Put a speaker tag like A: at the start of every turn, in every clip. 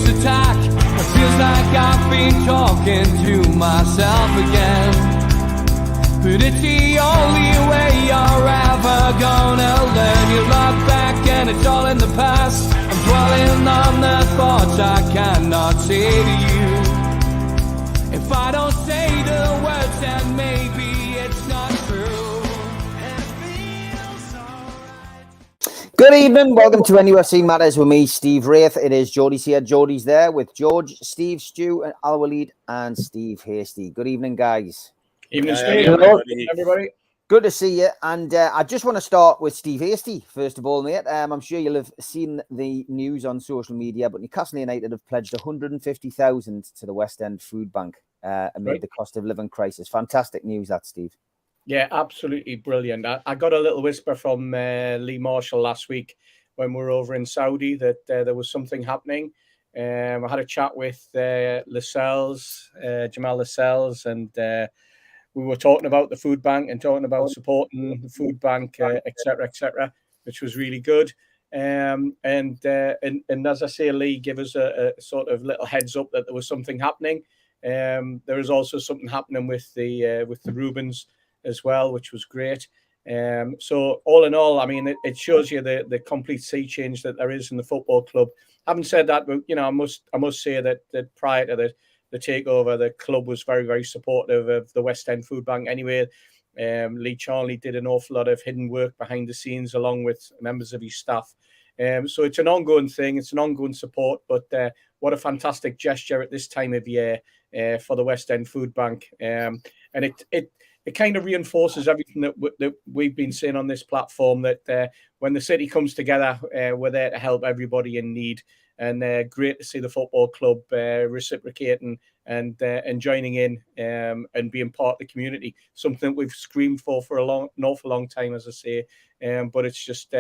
A: Attack. It feels like I've been talking to myself again, but it's the only way you're ever gonna learn. You look back and it's all in the past. I'm dwelling on the thoughts I cannot say to you. If I don't say the words, then maybe it's not true.
B: Good evening, welcome to NUFC Matters with me, Steve Wraith. It is Geordies here, Geordies there with George, Steve, Stu, and Al Walid, and Steve Hasty. Good evening, guys.
C: Evening, Steve. Hello, everybody.
B: Good to see you. And I just want to start with Steve Hasty, first of all, mate. I'm sure you'll have seen the news on social media, but Newcastle United have pledged 150,000 to the West End Food Bank amid the cost of living crisis. Fantastic news, that, Steve.
C: Yeah, absolutely brilliant. I got a little whisper from Lee Marshall last week when we were over in Saudi that there was something happening. I had a chat with Lascelles, Jamal Lascelles, and we were talking about the food bank and talking about supporting the food bank, etc., which was really good. And as I say, Lee gave us a sort of little heads up that there was something happening. There is also something happening with the Rubens as well, which was great. So all in all, I mean, it shows you the complete sea change that there is in the football club. Having said that, you know, I must say that prior to the takeover, the club was very, very supportive of the West End Food Bank. Anyway, Lee Charnley did an awful lot of hidden work behind the scenes along with members of his staff. So it's an ongoing thing. It's an ongoing support. But what a fantastic gesture at this time of year for the West End Food Bank. And it kind of reinforces everything that we've been saying on this platform, that when the city comes together, we're there to help everybody in need. And great to see the football club reciprocating and joining in and being part of the community. Something we've screamed for an awful long time, as I say. But it's just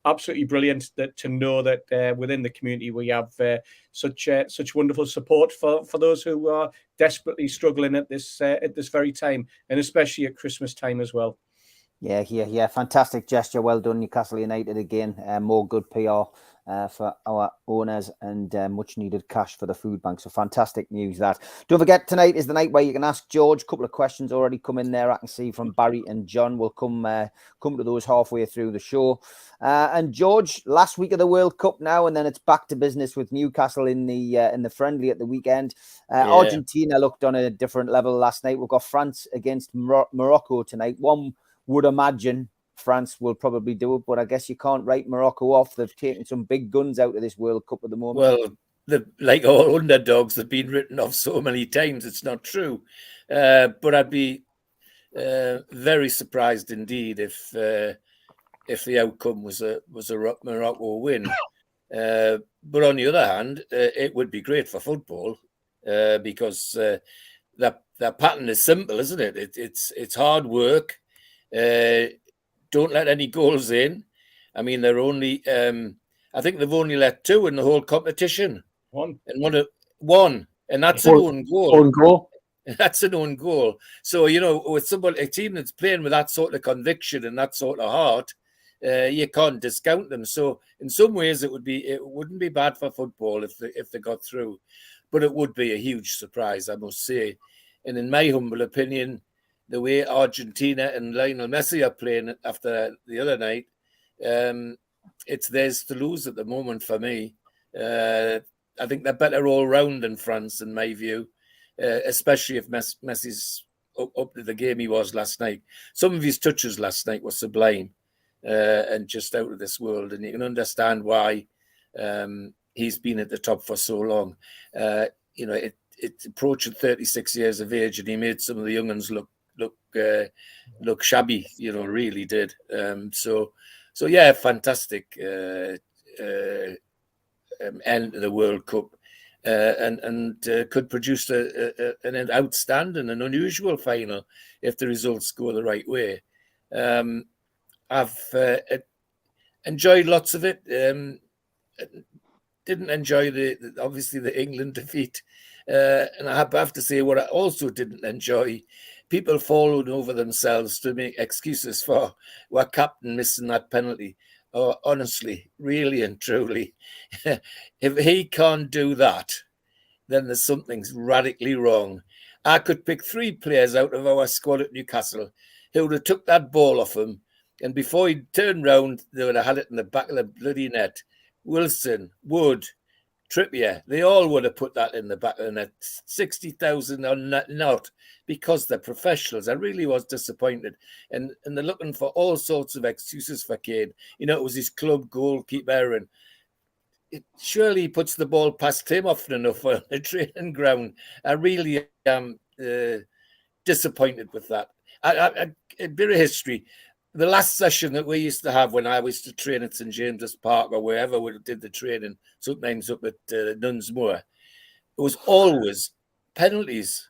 C: absolutely brilliant to know that within the community we have such wonderful support for those who are desperately struggling at this very time, and especially at Christmas time as well.
B: Yeah. Fantastic gesture. Well done, Newcastle United again. More good PR for our owners and much needed cash for the food bank. So fantastic news that. Don't forget, tonight is the night where you can ask George. A couple of questions already come in there. I can see from Barry and John. We'll come to those halfway through the show. And George, last week of the World Cup now, and then it's back to business with Newcastle in the friendly at the weekend. Argentina looked on a different level last night. We've got France against Morocco tonight. One would imagine France will probably do it, but I guess you can't write Morocco off. They've taken some big guns out of this World Cup at the moment.
D: Well, like all underdogs, they've been written off so many times. It's not true. But I'd be very surprised indeed if the outcome was a Morocco win. But on the other hand, it would be great for football because that pattern is simple, isn't it? It's hard work. Don't let any goals in. I mean, they're only. I think they've only let 2 in the whole competition.
C: One,
D: and that's an own goal.
E: Own goal.
D: That's an own goal. So with a team that's playing with that sort of conviction and that sort of heart, you can't discount them. So in some ways, it wouldn't be bad for football if they got through, but it would be a huge surprise, I must say. And in my humble opinion, the way Argentina and Lionel Messi are playing after the other night, it's theirs to lose at the moment for me. I think they're better all round than France, in my view, especially if Messi's up to the game he was last night. Some of his touches last night were sublime and just out of this world, and you can understand why he's been at the top for so long. It's approaching 36 years of age, and he made some of the young ones look shabby, really did. So yeah, fantastic end to the World Cup. and could produce an outstanding and unusual final if the results go the right way. I've enjoyed lots of it. Didn't enjoy obviously the England defeat, and I have to say what I also didn't enjoy. People falling over themselves to make excuses for our captain missing that penalty. Oh, honestly, really and truly, if he can't do that, then there's something radically wrong. I could pick 3 players out of our squad at Newcastle who would have took that ball off him, and before he turned round, they would have had it in the back of the bloody net. Wilson, Wood, Trippier, they all would have put that in the back of the net. 60,000 or not, because they're professionals. I really was disappointed. And they're looking for all sorts of excuses for Kane. You know, it was his club goalkeeper, and surely he puts the ball past him often enough on the training ground. I really am disappointed with that. A bit of history. The last session that we used to have when I used to train at St James's Park or wherever we did the training, sometimes up at Dunsmuir, it was always penalties.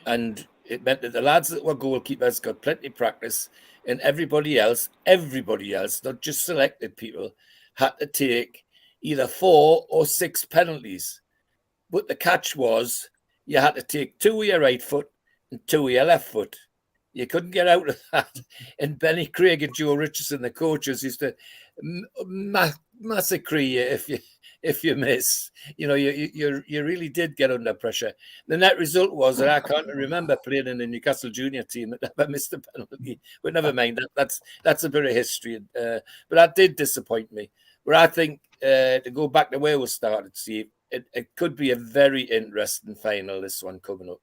D: And it meant that the lads that were goalkeepers got plenty of practice, and everybody else, not just selected people, had to take either 4 or 6 penalties. But the catch was you had to take 2 with your right foot and 2 with your left foot. You couldn't get out of that. And Benny Craig and Joe Richardson, the coaches, used to massacre you if you miss. You know, you really did get under pressure. The net result was that I can't remember playing in the Newcastle junior team that never missed a penalty. But never mind, that's a bit of history. But that did disappoint me. But I think to go back to where we started, Steve, it could be a very interesting final, this one coming up.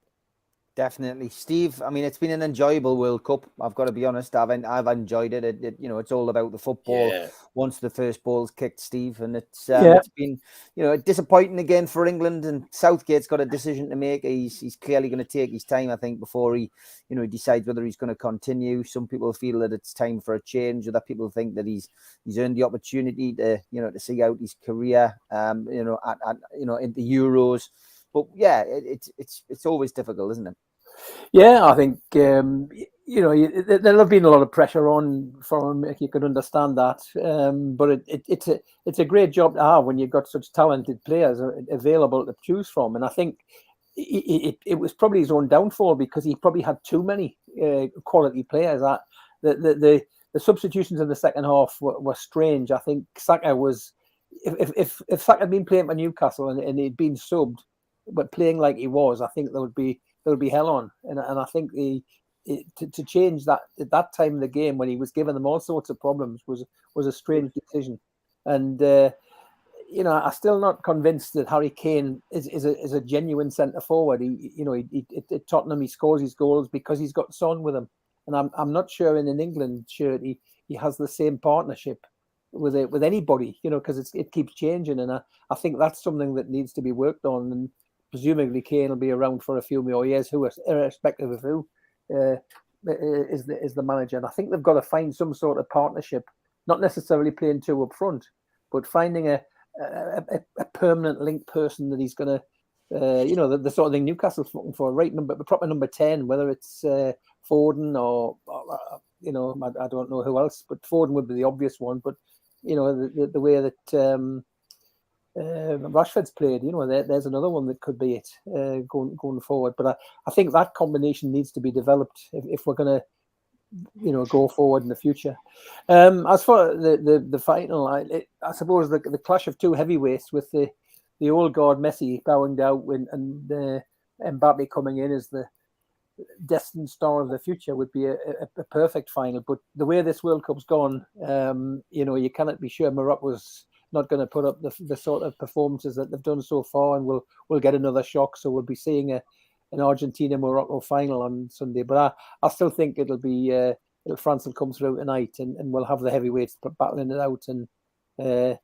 B: Definitely, Steve. I mean, it's been an enjoyable World Cup. I've got to be honest. I've enjoyed it. It's all about the football.
D: Yeah.
B: Once the first ball's kicked, Steve, and it's been, disappointing again for England. And Southgate's got a decision to make. He's clearly going to take his time, I think, before he decides whether he's going to continue. Some people feel that it's time for a change. Other people think that he's earned the opportunity to see out his career. In the Euros. But yeah, it's always difficult, isn't it?
E: Yeah, I think there'll have been a lot of pressure on for him. You could understand that, but it's a great job to have when you've got such talented players available to choose from. And I think it was probably his own downfall because he probably had too many quality players. The substitutions in the second half were strange. I think Saka was, if Saka had been playing for Newcastle and he'd been subbed, but playing like he was, I think there would be hell on. And I think to change that at that time in the game when he was giving them all sorts of problems was a strange decision. And I'm still not convinced that Harry Kane is a genuine centre forward. At Tottenham he scores his goals because he's got Son with him, and I'm not sure in an England shirt he has the same partnership with anybody. Because it keeps changing, and I think that's something that needs to be worked on. And presumably Kane will be around for a few more years, irrespective of who is the manager. And I think they've got to find some sort of partnership, not necessarily playing 2 up front, but finding a permanent link person that he's going to, the sort of thing Newcastle's looking for, the proper number 10, whether it's Foden or I don't know who else, but Foden would be the obvious one. But the way that Rashford's played, there's another one that could be it going forward. But I think that combination needs to be developed if we're going to, go forward in the future. As for the final, I suppose the clash of 2 heavyweights with the old guard Messi bowing out and Mbappe coming in as the destined star of the future would be a perfect final. But the way this World Cup's gone, you cannot be sure Morocco's not going to put up the sort of performances that they've done so far, and we'll get another shock. So we'll be seeing an Argentina-Morocco final on Sunday. But I still think it'll be France will come through tonight, and we'll have the heavyweights battling it out, and the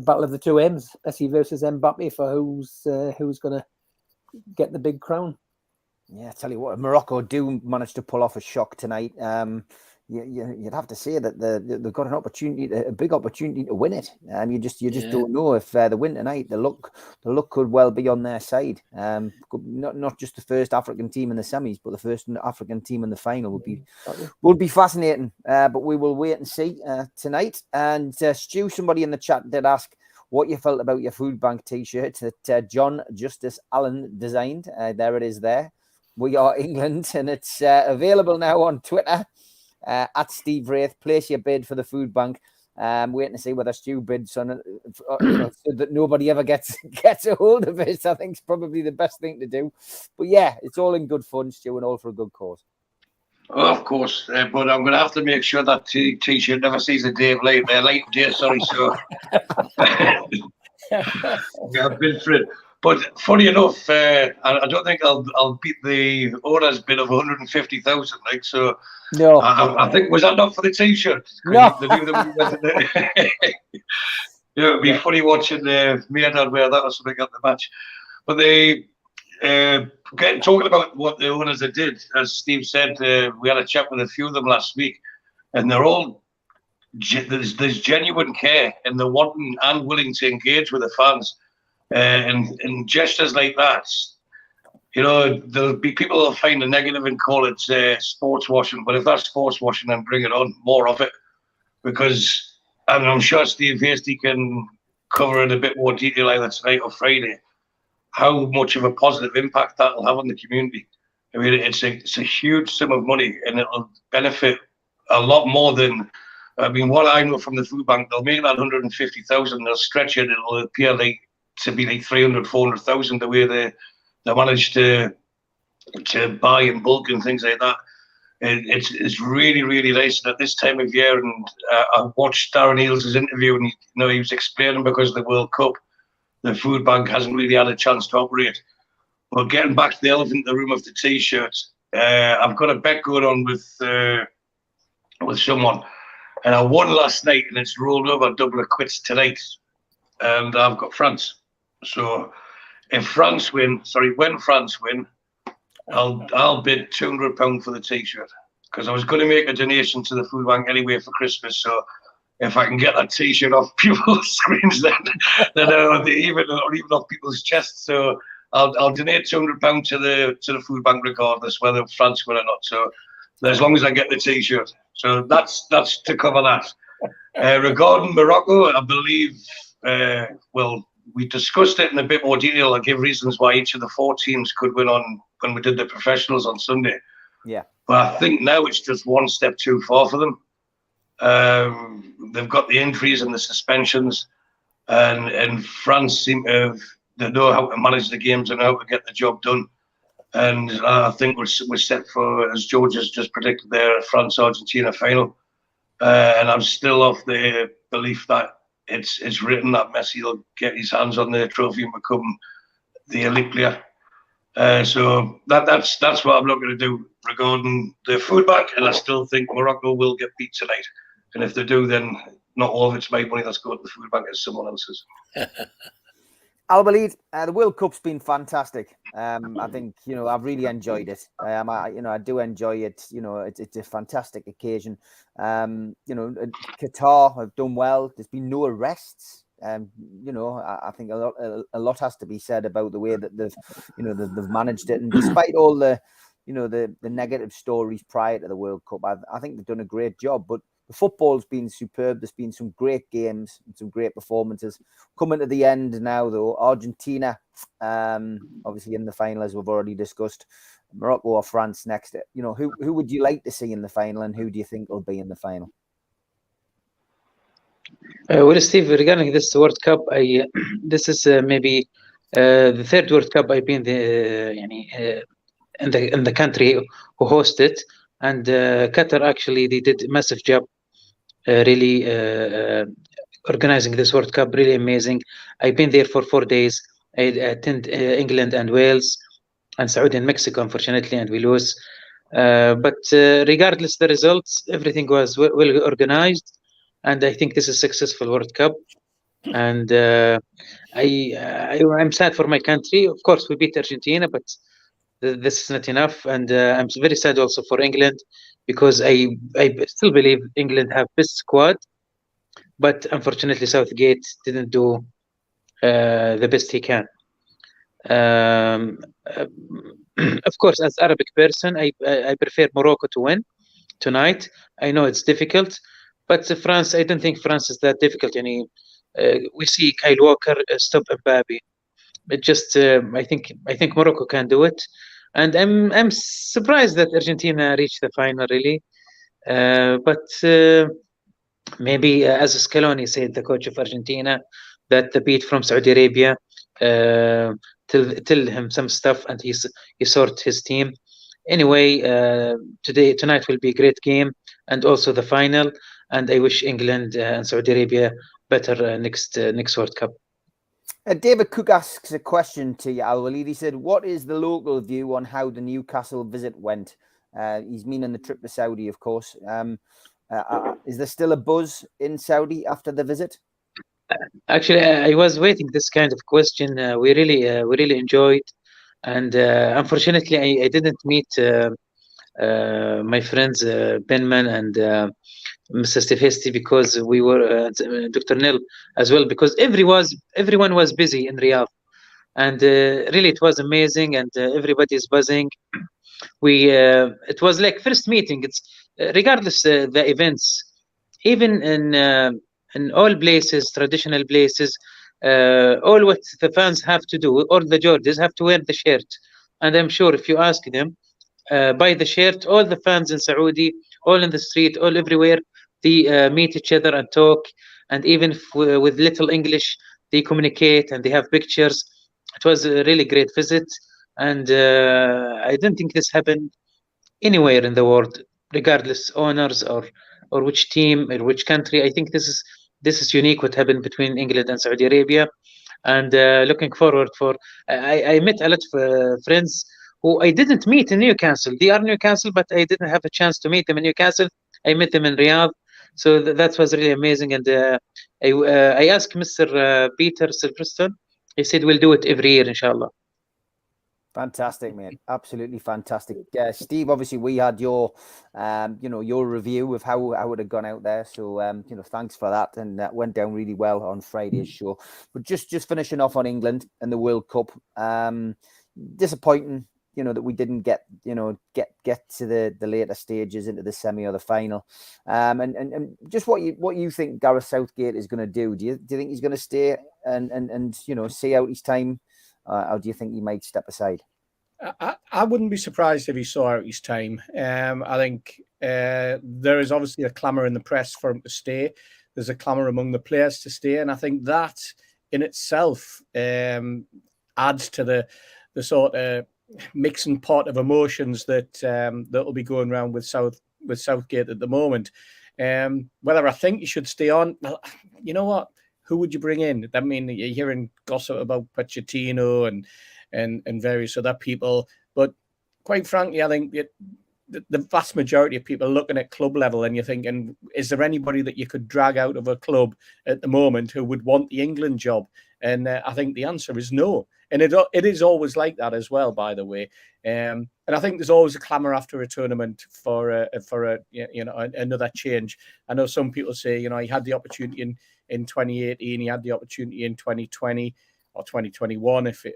E: battle of the 2 M's, Messi versus Mbappe, for who's going to get the big crown.
B: Yeah, I tell you what, Morocco do manage to pull off a shock tonight. you'd have to say that they've got an opportunity, a big opportunity to win it, and you just don't know if they win tonight. The luck could well be on their side. Not just the first African team in the semis, but the first African team in the final would be fascinating. But we will wait and see tonight. And Stu, somebody in the chat did ask what you felt about your food bank T-shirt that John Justice Allen designed. There it is. There, we are England, and it's available now on Twitter. At Steve Wraith, place your bid for the food bank. Waiting to see whether Stu bids on it, so that nobody ever gets a hold of it. I think it's probably the best thing to do. But yeah, it's all in good fun, Stu, and all for a good cause.
F: Oh, of course, but I'm going to have to make sure that T-shirt never sees a day of light day. Sorry, so I've been for it. But funny enough, I don't think I'll beat the owner's bid of 150,000. Like, so,
B: no,
F: I think, was that not for the T-shirt?
B: No,
F: It'd be funny watching me and Dad wear that or something at the match. But they talking about what the owners did, as Steve said, we had a chat with a few of them last week, and they're all there's genuine care, and they're wanting and willing to engage with the fans. And gestures like that, there'll be people who'll find a negative and call it sports washing. But if that's sports washing, then bring it on, more of it. Because, and I'm sure Steve Hasty can cover in a bit more detail either tonight or Friday, how much of a positive impact that'll have on the community. I mean, it's a huge sum of money, and it'll benefit a lot more than. I mean, what I know from the food bank, they'll make that 150,000, they'll stretch it, it'll appear to be like 300, 400,000 the way they managed to buy in bulk and things like that. It's really, really nice. And at this time of year, and I watched Darren Eales' interview, and he was explaining because of the World Cup, the food bank hasn't really had a chance to operate. But getting back to the elephant in the room of the T-shirts, I've got a bet going on with someone, and I won last night, and it's rolled over double of quits tonight, and I've got France. So when France win, I'll bid £200 for the T-shirt, because I was going to make a donation to the food bank anyway for Christmas. So if I can get that T-shirt off people's screens, then even off people's chests. So I'll donate £200 to the food bank regardless whether France win or not. So as long as I get the T-shirt, so that's to cover that. Regarding Morocco, I believe we discussed it in a bit more detail. I'll give reasons why each of the four teams could win on when we did the professionals on Sunday.
B: Yeah.
F: But I think now it's just one step too far for them. They've got the injuries and the suspensions, and France seem to they know how to manage the games and how to get the job done. And I think we're set for, as George has just predicted there, a France-Argentina final. And I'm still of the belief that it's written that Messi will get his hands on the trophy and become the elite player. So that's what I'm looking to do regarding the food bank, and I still think Morocco will get beat tonight. And if they do, then not all of it's my money that's going to the food bank, it's someone else's.
B: Al-Walid, the World Cup's been fantastic. I think, I've really enjoyed it. I do enjoy it. It's a fantastic occasion. Qatar have done well. There's been no arrests. I think a lot has to be said about the way that they've managed it. And despite all the negative stories prior to the World Cup, I think they've done a great job. But the football's been superb. There's been some great games and some great performances. Coming to the end now, though, Argentina, obviously in the final, as we've already discussed. Morocco or France next. Who would you like to see in the final, and who do you think will be in the final?
E: Well, Steve, regarding this World Cup, this is maybe the third World Cup I've been in the country who hosted, and Qatar actually they did a massive job, really organizing this World Cup. Really amazing. I've been there for 4 days. I attend England and Wales and Saudi and Mexico, unfortunately, and we lose. But regardless the results, everything was well organized. And I think this is a successful World Cup. And I'm sad for my country. Of course, we beat Argentina, but this is not enough. And I'm very sad also for England,
G: because I still believe England have best squad, but unfortunately Southgate didn't do the best he can. Of course, as Arabic person, I prefer Morocco to win tonight. I know it's difficult, but France, I don't think France is that difficult. We see Kyle Walker stop Mbappe. It just, I think Morocco can do it, and I'm surprised that Argentina reached the final really. But maybe, as Scaloni said, the coach of Argentina, that the beat from Saudi Arabia tell him some stuff, and he sort his team. Anyway, tonight will be a great game, and also the final. And I wish England and Saudi Arabia better next World Cup.
B: David Cook asks a question to you, Al Walid. He said, what is the local view on how the Newcastle visit went? He's meaning the trip to Saudi, of course. Is there still a buzz in Saudi after the visit?
G: Actually, I was waiting this kind of question. We really enjoyed, and unfortunately, I didn't meet my friends Benman and Mr. Stefesti, because we were Dr. Nil as well, because everyone was busy in Riyadh, and really it was amazing, and everybody is buzzing. It was like first meeting. It's regardless the events, even in all places, traditional places, all what the fans have to do, or the Geordies have to wear the shirt. And I'm sure if you ask them, buy the shirt, all the fans in Saudi, all in the street, all everywhere, they meet each other and talk. And even with little English, they communicate and they have pictures. It was a really great visit. And I don't think this happened anywhere in the world, regardless owners or which team or which country. I think this is unique what happened between England and Saudi Arabia, and looking forward for. I met a lot of friends who I didn't meet in Newcastle. They are Newcastle, but I didn't have a chance to meet them in Newcastle. I met them in Riyadh, so that was really amazing. And I asked Mr. Peter Silverstone. He said we'll do it every year, inshallah.
B: Fantastic, mate. Absolutely fantastic. Steve, obviously we had your, your review of how it had gone out there. So, thanks for that. And that went down really well on Friday's show. But just finishing off on England and the World Cup. Disappointing, that we didn't get to the later stages into the semi or the final. And just what you think Gareth Southgate is going to do? Do you think he's going to stay and see out his time? Or do you think he might step aside?
C: I wouldn't be surprised if he saw out his time. I think there is obviously a clamour in the press for him to stay. There's a clamour among the players to stay. And I think that in itself adds to the sort of mixing pot of emotions that will be going around with Southgate at the moment. Whether I think he should stay on, well, you know what? Who would you bring in? I mean, you're hearing gossip about Pochettino and various other people. But quite frankly, I think the vast majority of people are looking at club level and you're thinking, is there anybody that you could drag out of a club at the moment who would want the England job? And I think the answer is no. And it is always like that as well, by the way. And I think there's always a clamour after a tournament for another change. I know some people say, he had the opportunity in 2018, he had the opportunity in 2020 or 2021, if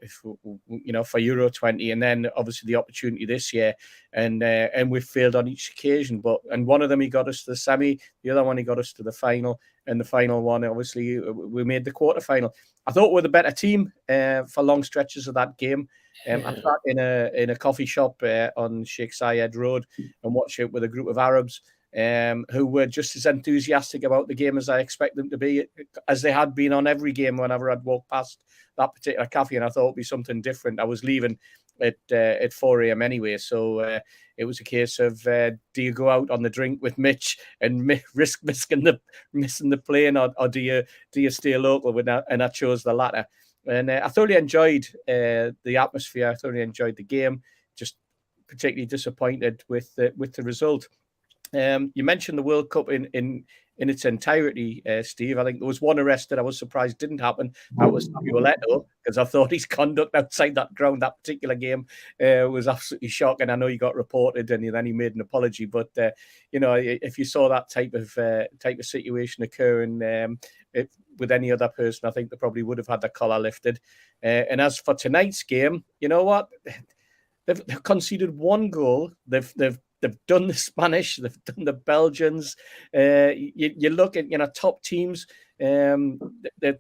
C: for Euro 20, and then obviously the opportunity this year, and we've failed on each occasion. And one of them he got us to the semi, the other one he got us to the final, and the final one obviously we made the quarterfinal. I thought we were the better team for long stretches of that game. I sat in a coffee shop on Sheikh Zayed Road and watched it with a group of Arabs who were just as enthusiastic about the game as I expect them to be, as they had been on every game whenever I'd walked past that particular cafe, and I thought it'd be something different. I was leaving at 4 a.m. anyway, so it was a case of do you go out on the drink with Mitch and risk missing the plane, or do you stay local? And I chose the latter, and I thoroughly enjoyed the atmosphere. I thoroughly enjoyed the game. Just particularly disappointed with the result. You mentioned the World Cup in its entirety, Steve. I think there was one arrest that I was surprised didn't happen. That was Samuel Eto'o, because I thought his conduct outside that ground, that particular game, was absolutely shocking. I know he got reported and then he made an apology. But if you saw that type of situation occurring with any other person, I think they probably would have had the collar lifted. And as for tonight's game, you know what? They've conceded one goal. They've done the Spanish. They've done the Belgians. You look at top teams. There's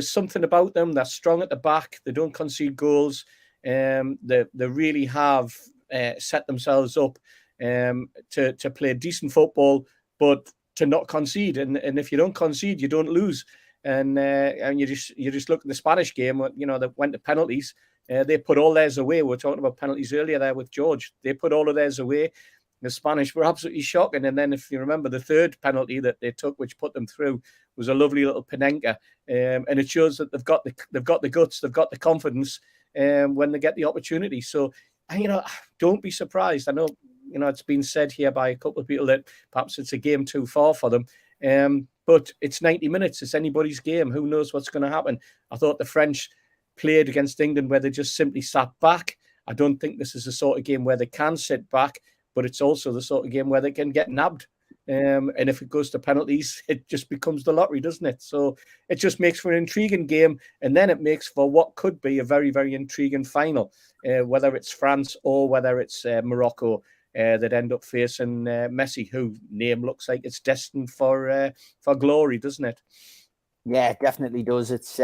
C: something about them. They're strong at the back. They don't concede goals. They really have set themselves up to play decent football, but to not concede. And if you don't concede, you don't lose. And you just look at the Spanish game. That went to penalties. They put all theirs away. We were talking about penalties earlier there with George. They put all of theirs away. The Spanish were absolutely shocking. And then if you remember, the third penalty that they took, which put them through, was a lovely little Panenka. And it shows that they've got the guts, they've got the confidence when they get the opportunity. So, don't be surprised. I know, it's been said here by a couple of people that perhaps it's a game too far for them. But it's 90 minutes. It's anybody's game. Who knows what's going to happen? I thought the French played against England where they just simply sat back. I don't think this is the sort of game where they can sit back, but it's also the sort of game where they can get nabbed. And if it goes to penalties, it just becomes the lottery, doesn't it? So it just makes for an intriguing game. And then it makes for what could be a very, very intriguing final, whether it's France or whether it's Morocco that end up facing Messi, whose name looks like it's destined for glory, doesn't it?
B: Yeah, it definitely does. It's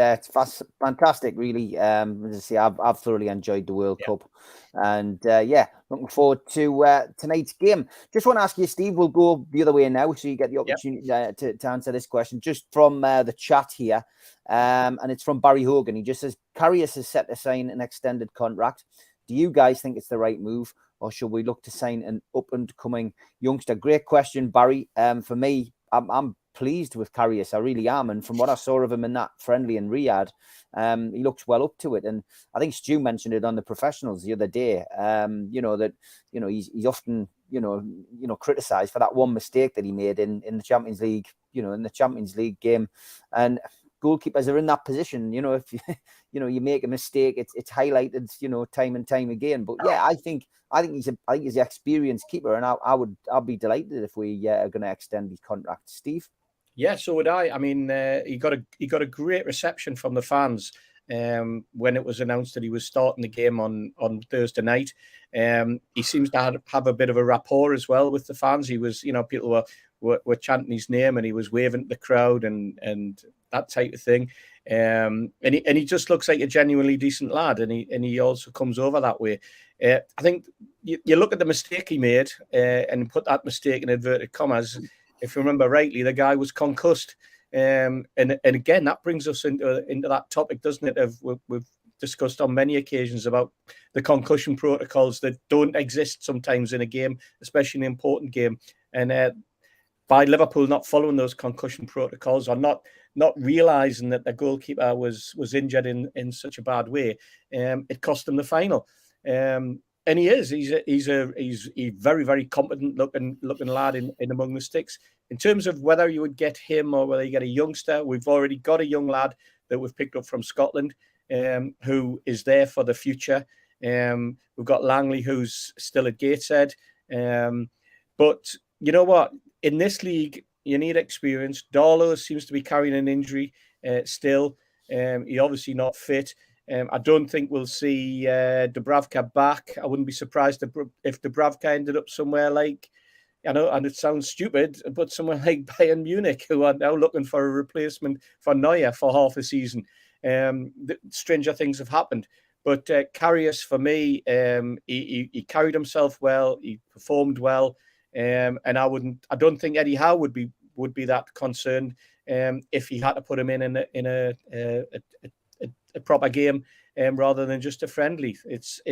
B: fantastic, really. As I say, I've thoroughly enjoyed the World Cup, and looking forward to tonight's game. Just want to ask you, Steve. We'll go the other way now, so you get the opportunity to answer this question just from the chat here, and it's from Barry Hogan. He just says, "Karius is set to sign an extended contract. Do you guys think it's the right move, or should we look to sign an up-and-coming youngster?" Great question, Barry. For me, I'm pleased with Karius. I really am. And from what I saw of him in that friendly in Riyadh, he looked well up to it. And I think Stu mentioned it on the professionals the other day. He's often, criticised for that one mistake that he made in the Champions League, in the Champions League game. And goalkeepers are in that position. If you make a mistake, it's highlighted, time and time again. But yeah, I think he's an experienced keeper, and I'll be delighted if we are going to extend his contract. Steve?
C: Yeah, so would I. I mean, he got a great reception from the fans when it was announced that he was starting the game on Thursday night. He seems to have a bit of a rapport as well with the fans. He was, people were chanting his name, and he was waving at the crowd and that type of thing. And he just looks like a genuinely decent lad, and he also comes over that way. I think you look at the mistake he made and put that mistake in inverted commas. If you remember rightly, the guy was concussed. And again, that brings us into that topic, doesn't it? We've discussed on many occasions about the concussion protocols that don't exist sometimes in a game, especially an important game. And by Liverpool not following those concussion protocols, or not realising that the goalkeeper was injured in such a bad way, it cost them the final. And he's a very, very competent looking lad in among the sticks. In terms of whether you would get him or whether you get a youngster, we've already got a young lad that we've picked up from Scotland, who is there for the future. We've got Langley, who's still at Gateshead. But you know what? In this league, you need experience. Darlow seems to be carrying an injury still. He's obviously not fit. I don't think we'll see Dubravka back. I wouldn't be surprised if Dubravka ended up somewhere like, I know, and it sounds stupid, but somewhere like Bayern Munich, who are now looking for a replacement for Neuer for half a season. Stranger things have happened. But Karius, for me, he carried himself well. He performed well. And I don't think Eddie Howe would be that concerned if he had to put him in a proper game rather than just a friendly. It's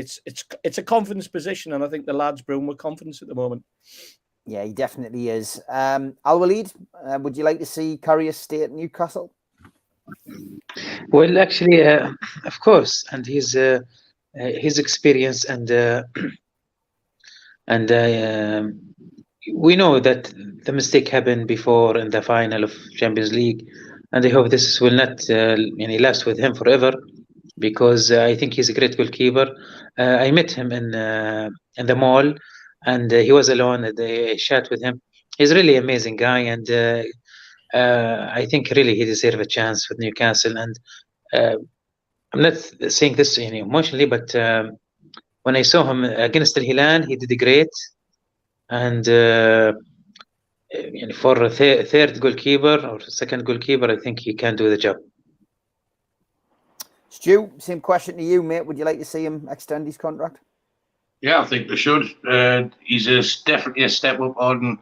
C: a confidence position, and I think the lad's brewing with confidence at the moment.
B: Yeah, he definitely is. Al-Walid, would you like to see Karius stay at Newcastle?
G: Well, actually, of course, and his experience and we know that the mistake happened before in the final of Champions League, and I hope this will not last with him forever, because I think he's a great goalkeeper. I met him in the mall, and he was alone. And I chat with him. He's really amazing guy, and I think really he deserves a chance with Newcastle. And I'm not saying this emotionally, but when I saw him against Al Hilal, he did great. And for a third goalkeeper or second goalkeeper, I think he can do the job.
B: Stu, same question to you, mate. Would you like to see him extend his contract?
F: Yeah, I think they should. He's definitely a step up on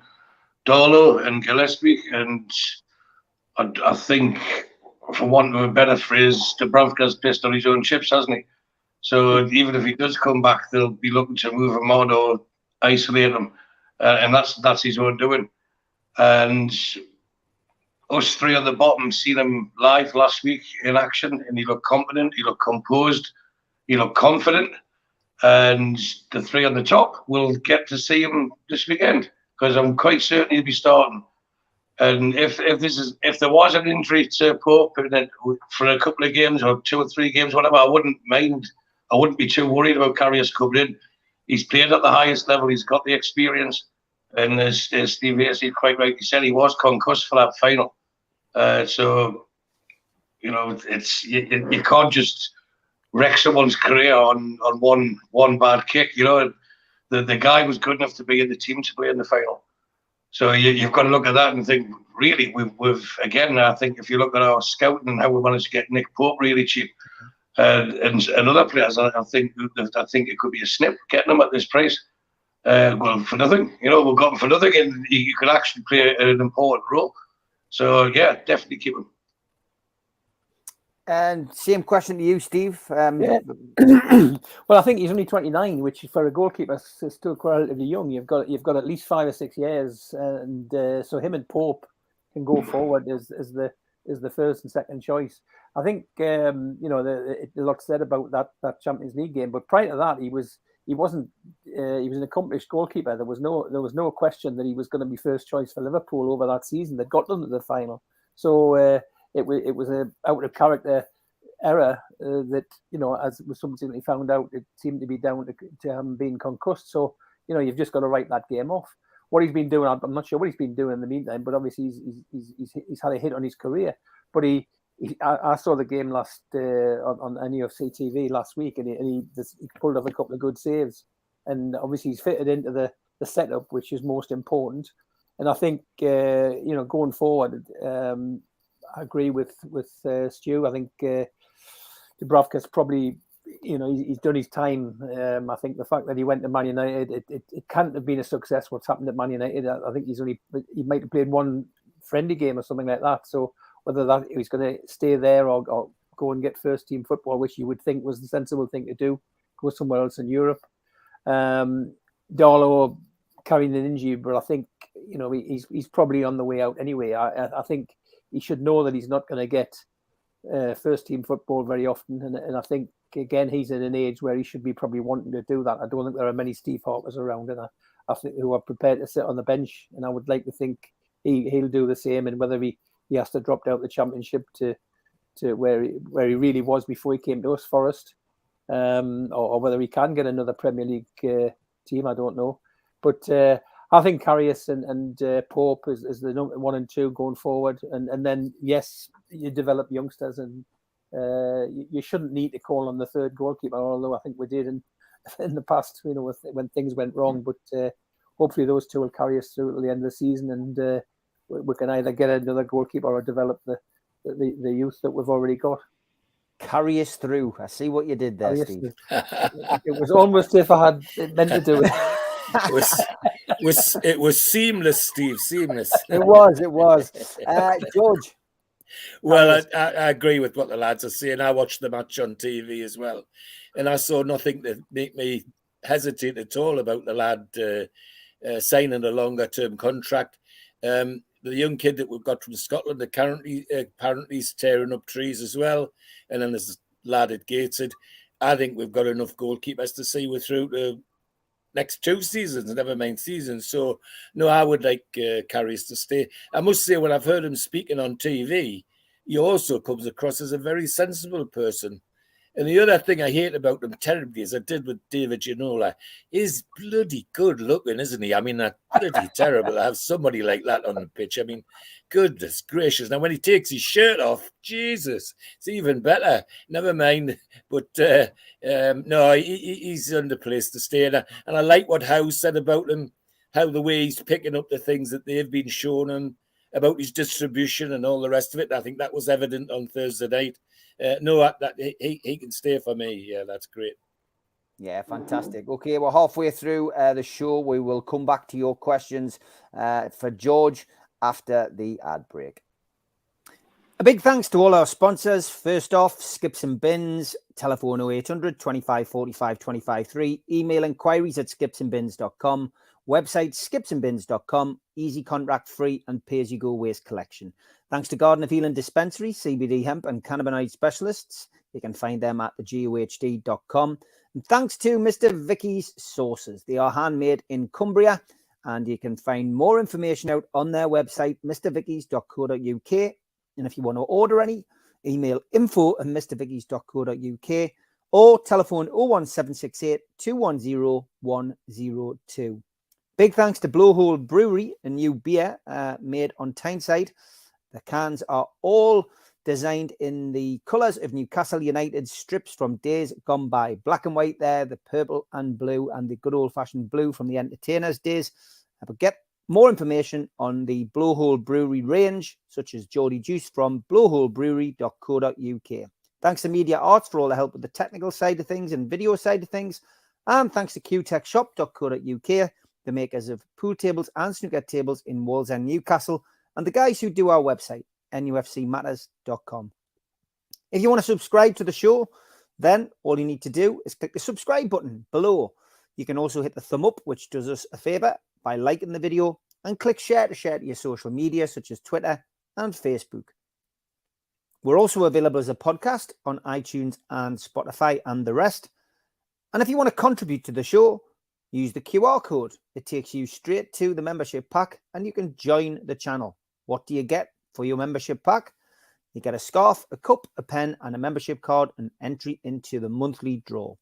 F: Darlow and Gillespie, and I think, for want of a better phrase, Dubravka's pissed on his own chips, hasn't he? So even if he does come back, they'll be looking to move him on or isolate him, and that's his own doing. And us three on the bottom seen him live last week in action, and he looked confident, he looked composed, he looked confident. And the three on the top will get to see him this weekend, because I'm quite certain he'll be starting. And if there was an injury to Pope for a couple of games or 2 or 3 games, whatever, I wouldn't mind. I wouldn't be too worried about Karius coming in. He's played at the highest level. He's got the experience. And as Steve Hasey quite rightly said, he was concussed for that final. So, you can't just wreck someone's career on one bad kick. The guy was good enough to be in the team to play in the final. So you've got to look at that and think, really, we've again, I think if you look at our scouting and how we managed to get Nick Pope really cheap, and other players, I think it could be a snip getting them at this price. Well, for nothing, we've got him for nothing, and he could actually play an important role. So yeah, definitely keep him.
B: And same question to you, Steve.
E: Yeah. Well, I think he's only 29, which for a goalkeeper is still quite relatively young. You've got at least 5 or 6 years, and so him and Pope can go forward as the first and second choice. I think a lot said about that Champions League game, but prior to that, he was an accomplished goalkeeper. There was no question that he was going to be first choice for Liverpool over that season. That got them to the final. So. It was a out of character error that, as was something found out, it seemed to be down to him being concussed. So, you've just got to write that game off. What he's been doing, I'm not sure what he's been doing in the meantime, but obviously he's had a hit on his career. But I saw the game last on NUFC TV last week, and he pulled off a couple of good saves, and obviously he's fitted into the setup, which is most important. And I think going forward. I agree with Stu. I think Dubravka's probably, he's done his time. I think the fact that he went to Man United, it can't have been a success what's happened at Man United. I think he might have played one friendly game or something like that. So whether that he's going to stay there or go and get first team football, which you would think was the sensible thing to do, go somewhere else in Europe. Darlow carrying an injury, but I think he's probably on the way out anyway. I think he should know that he's not going to get first team football very often, and I think again he's in an age where he should be probably wanting to do that. I don't think there are many Steve Harpers around, and I think who are prepared to sit on the bench, and I would like to think he'll do the same. And whether he has to drop down the Championship to where he really was before he came to us, Forest, or whether he can get another Premier League team, I don't know, but. I think Karius and Pope is the number 1 and 2 going forward, and then yes, you develop youngsters, and you shouldn't need to call on the third goalkeeper. Although I think we did in the past, when things went wrong. But hopefully those two will carry us through to the end of the season, and we can either get another goalkeeper or develop the youth that we've already got.
B: Carry us through. I see what you did there, Steve.
E: It was almost if I had meant to do it.
D: It was seamless, Steve. Seamless.
B: It was. George.
D: Well, I agree with what the lads are saying. I watched the match on TV as well, and I saw nothing to make me hesitate at all about the lad signing a longer-term contract. The young kid that we've got from Scotland, apparently is tearing up trees as well, and then there's this lad at Gateshead. I think we've got enough goalkeepers to see we're through to next 2 seasons, never mind seasons. So, no, I would like Karius to stay. I must say, when I've heard him speaking on TV, he also comes across as a very sensible person. And the other thing I hate about him terribly, as I did with David Ginola, is bloody good looking, isn't he? I mean, that's bloody terrible to have somebody like that on the pitch. I mean, goodness gracious. Now, when he takes his shirt off, Jesus, it's even better. Never mind. But no, he's under place to stay. And I like what Howe said about him, how the way he's picking up the things that they've been shown him about his distribution and all the rest of it. I think that was evident on Thursday night. No, that he can stay for me. Yeah, that's great.
B: Yeah, fantastic. Okay, we're halfway through the show. We will come back to your questions for George after the ad break. A big thanks to all our sponsors. First off, Skips and Bins, telephone 0800 25 45 25 3, email inquiries at skipsandbins.com, website skipsandbins.com, easy contract free and pay-as-you-go waste collection. Thanks to Garden of Healing Dispensary, CBD hemp and cannabinoid specialists. You can find them at thegohd.com. And thanks to Mr. Vicky's Sauces. They are handmade in Cumbria, and you can find more information out on their website, mrvickies.co.uk. And if you want to order any, email info@mrvickies.co.uk or telephone 01768 210 102. Big thanks to Blowhole Brewery, a new beer made on Tyneside. The cans are all designed in the colours of Newcastle United's strips from days gone by. Black and white there, the purple and blue, and the good old-fashioned blue from the Entertainers' days. But get more information on the Blowhole Brewery range, such as Geordie Juice, from blowholebrewery.co.uk. Thanks to Media Arts for all the help with the technical side of things and video side of things. And thanks to qtechshop.co.uk, the makers of pool tables and snooker tables in Wallsend, Newcastle, and the guys who do our website, NUFCmatters.com. If you want to subscribe to the show, then all you need to do is click the subscribe button below. You can also hit the thumb up, which does us a favor by liking the video, and click share to your social media, such as Twitter and Facebook. We're also available as a podcast on iTunes and Spotify and the rest. And if you want to contribute to the show, use the QR code. It takes you straight to the membership pack and you can join the channel. What do you get for your membership pack? You get a scarf, a cup, a pen, and a membership card, and entry into the monthly draw.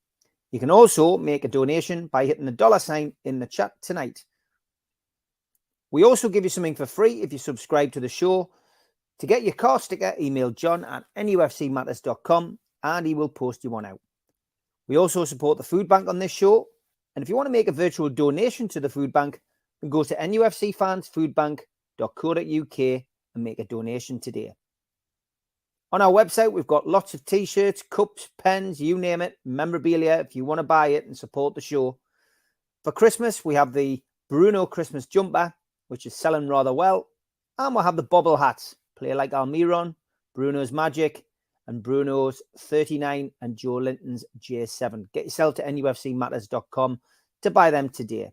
B: You can also make a donation by hitting the $sign in the chat tonight. We also give you something for free if you subscribe to the show. To get your car sticker, email john@nufcmatters.com and he will post you one out. We also support the food bank on this show. And if you want to make a virtual donation to the food bank, then go to nufcfansfoodbank.co.uk and make a donation today. On our website, we've got lots of t-shirts, cups, pens, you name it, memorabilia if you want to buy it and support the show. For Christmas, we have the Bruno Christmas jumper, which is selling rather well. And we'll have the bobble hats, Play Like Almiron, Bruno's Magic, and Bruno's 39 and Joe Linton's J7. Get yourself to nufcmatters.com to buy them today.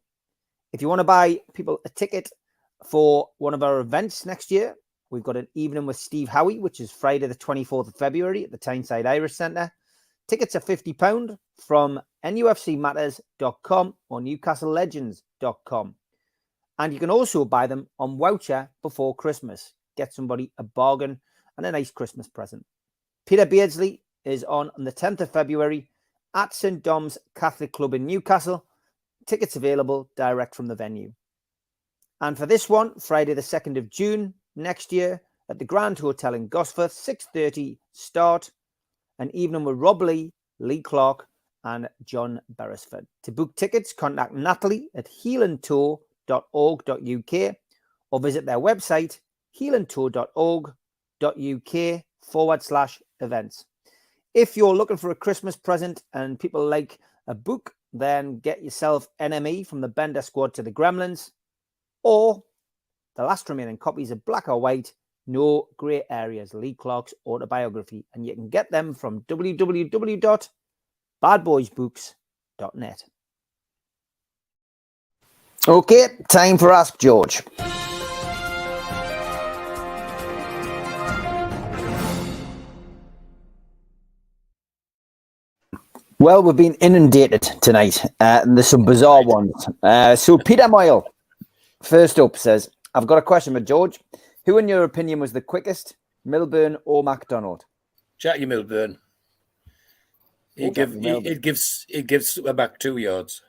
B: If you want to buy people a ticket for one of our events next year, we've got an evening with Steve Howie, which is Friday the 24th of February at the Tyneside Irish Centre. Tickets are £50 from nufcmatters.com or newcastlelegends.com. And you can also buy them on voucher before Christmas. Get somebody a bargain and a nice Christmas present. Peter Beardsley is on the 10th of February at St. Dom's Catholic Club in Newcastle. Tickets available direct from the venue. And for this one, Friday the 2nd of June next year at the Grand Hotel in Gosforth, 6:30 start. An evening with Rob Lee, Lee Clark and John Beresford. To book tickets, contact Natalie at healandtour.org.uk or visit their website healandtour.org.uk/events. If you're looking for a Christmas present and people like a book, then get yourself NME from the Bender Squad to the Gremlins, or the last remaining copies of Black or White, No Grey Areas, Lee Clark's autobiography, and you can get them from www.badboysbooks.net. Okay, time for Ask George. Well, we've been inundated tonight, and there's some bizarre ones. So Peter Moyle, first up, says, I've got a question for George. Who, in your opinion, was the quickest, Milburn or MacDonald?
D: Jackie Milburn. He gives back 2 yards.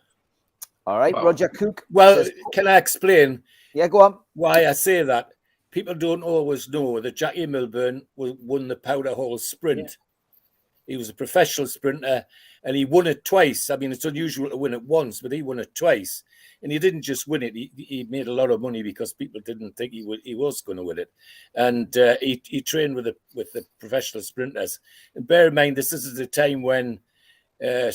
B: All right, Roger Cook.
D: Well,
B: says,
D: can I explain?
B: Yeah, go on.
D: Why I say that? People don't always know that Jackie Milburn won the Powder Hall Sprint. Yeah. He was a professional sprinter, and he won it twice. I mean, it's unusual to win it once, but he won it twice. And he didn't just win it. He made a lot of money because people didn't think he was going to win it. And he trained with the professional sprinters. And bear in mind, this is the time when the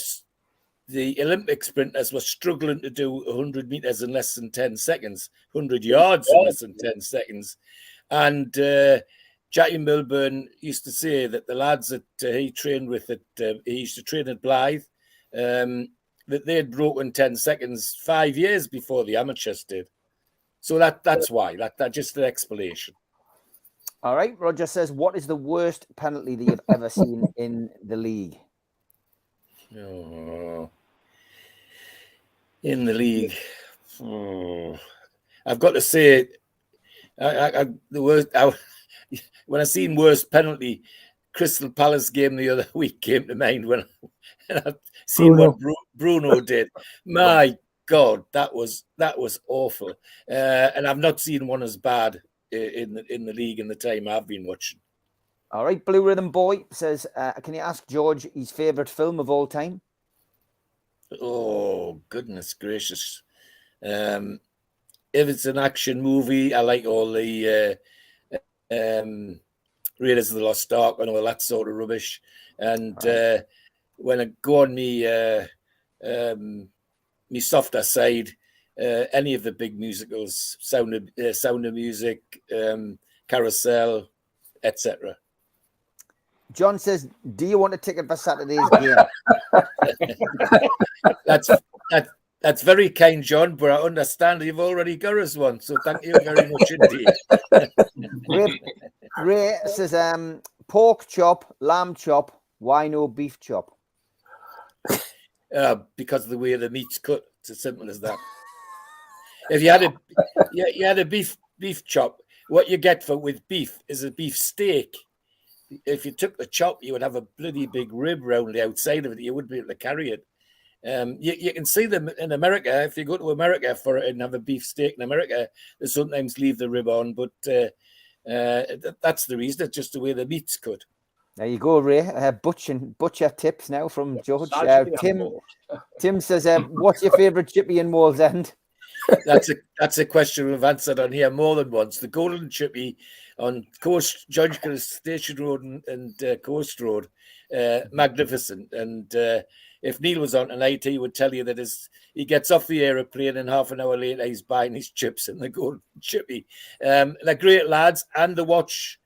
D: Olympic sprinters were struggling to do 100 meters in less than 10 seconds, 100 yards in less than 10 seconds. And Jackie Milburn used to say that the lads that he trained with, he used to train at Blythe, that they had broken 10 seconds 5 years before the amateurs did. So that's why. That's just an explanation.
B: All right. Roger says, what is the worst penalty that you've ever seen in the league?
D: Oh, in the league. Oh, I've got to say, the worst. When I seen worst penalty, Crystal Palace game the other week came to mind when I seen what Bruno did. My God, that was awful. And I've not seen one as bad in the league in the time I've been watching.
B: All right, Blue Rhythm Boy says, can you ask George his favourite film of all time?
D: Oh, goodness gracious. If it's an action movie, I like all the Raiders of the Lost Ark and all that sort of rubbish. And when I go on me softer side, any of the big musicals, Sound of Music, Carousel, etc.
B: John says, do you want a ticket for Saturday's game?
D: That's very kind, John, but I understand you've already got us one, so thank you very much indeed.
B: Ray says, pork chop, lamb chop, why no beef chop?
D: Because of the way the meat's cut. It's as simple as that. If you had a beef chop, what you get with beef is a beef steak. If you took the chop, you would have a bloody big rib round the outside of it. You wouldn't be able to carry it. You can see them in America. If you go to America for it and have a beef steak in America, they sometimes leave the rib on, but that's the reason. It's just the way the meat's cut.
B: There you go, Ray. Butcher tips now from George. Tim says, what's your favourite chippy in Wallsend?
D: That's a question we've answered on here more than once. The golden chippy on Coast George Station Road and Coast Road, magnificent. And if Neil was on tonight, he would tell you that he gets off the aeroplane and half an hour later he's buying his chips in the golden chippy. They're great lads, and they watch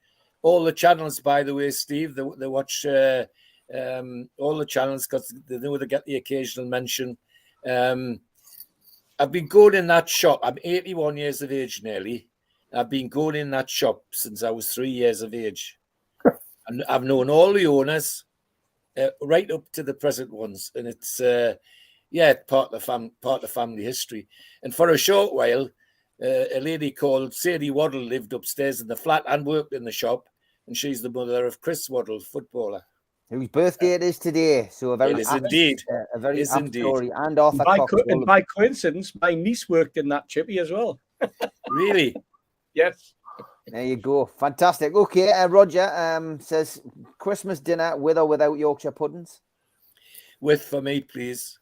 D: all the channels. By the way, Steve, they watch all the channels because they know they get the occasional mention. I've been going in that shop. I'm 81 years of age nearly. I've been going in that shop since I was 3 years of age. And I've known all the owners right up to the present ones. And it's, part of the family history. And for a short while, a lady called Sadie Waddle lived upstairs in the flat and worked in the shop. And she's the mother of Chris Waddle, footballer.
B: Whose birthday it is today. So a very
D: indeed.
B: A very apt story. And Arthur Cox.
C: And by coincidence, my niece worked in that chippy as well.
D: Really?
C: Yes.
B: There you go. Fantastic. Okay, Roger says, Christmas dinner with or without Yorkshire puddings?
D: With for me, please.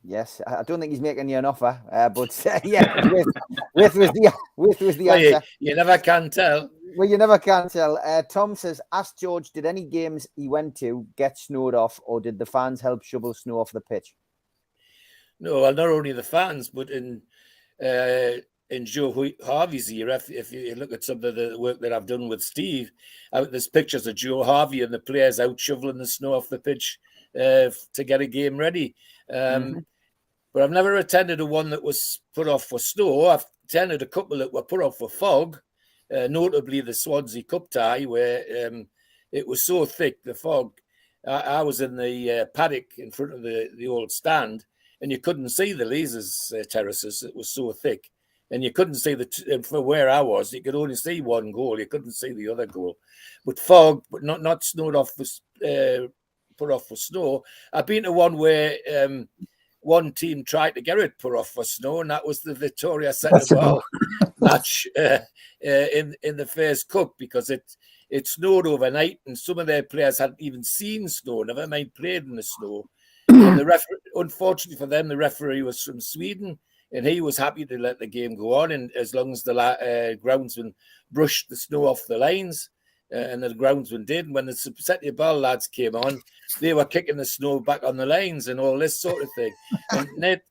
B: Yes, I don't think he's making you an offer, but yeah, with was the answer.
D: You never can tell.
B: Well, you never can tell. Tom says, ask George, did any games he went to get snowed off, or did the fans help shovel snow off the pitch?
D: No, well, not only the fans, but in Joe Harvey's era, if you look at some of the work that I've done with Steve, there's pictures of Joe Harvey and the players out shoveling the snow off the pitch to get a game ready. But I've never attended a one that was put off for snow. I've attended a couple that were put off for fog, notably the Swansea Cup tie, where it was so thick, the fog, I was in the paddock in front of the old stand, and you couldn't see the Leazes terraces. It was so thick. And you couldn't see for where I was, you could only see one goal. You couldn't see the other goal. But fog, but not snowed off, put off for snow. I've been to one where one team tried to get it put off for snow, and that was the Victoria Centre Bar match in the first cup, because it snowed overnight, and some of their players hadn't even seen snow, never mind played in the snow. And unfortunately for them, the referee was from Sweden, and he was happy to let the game go on, and as long as the groundsman brushed the snow off the lines, and the groundsman did. When the Setty lads came on, they were kicking the snow back on the lines and all this sort of thing. And